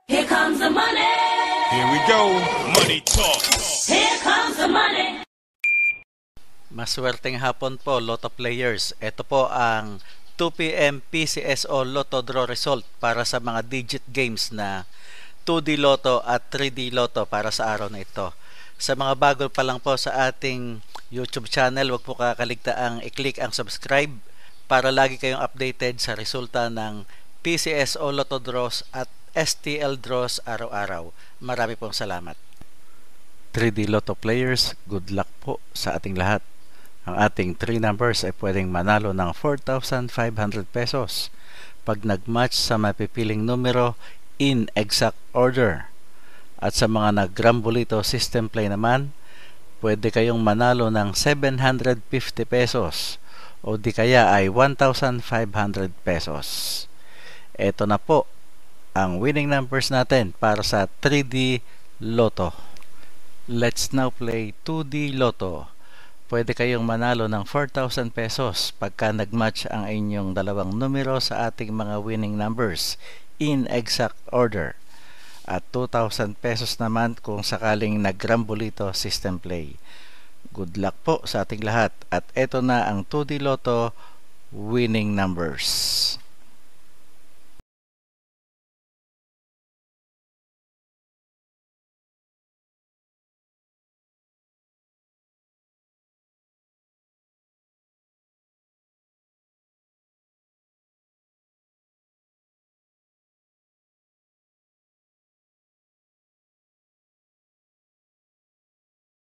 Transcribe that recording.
Here comes the money. Here we go. Money talk. Here comes the money. Maswerteng hapon po, Lotto players. Ito po ang 2 p.m. PCSO Lotto Draw result para sa mga digit games na 2D Lotto at 3D Lotto para sa araw na ito. Sa mga bago pa lang po sa ating YouTube channel, huwag po kakaligtaang i-click ang subscribe para lagi kayong updated sa resulta ng PCSO Lotto Draws at STL Draws araw-araw. Marami pong salamat. 3D Lotto players, good luck po sa ating lahat. Ang ating 3 numbers ay pwedeng manalo ng 4,500 pesos pag nag-match sa mapipiling numero in exact order. At sa mga nag-Grambolito system play naman, pwede kayong manalo ng 750 pesos o di kaya ay 1,500 pesos. Ito na po ang winning numbers natin para sa 3D Lotto. Let's now play 2D Lotto. Pwede kayong manalo ng 4,000 pesos pagka nag-match ang inyong dalawang numero sa ating mga winning numbers in exact order. At 2,000 pesos naman kung sakaling nag-Grambolito system play. Good luck po sa ating lahat. At ito na ang 2D Lotto winning numbers.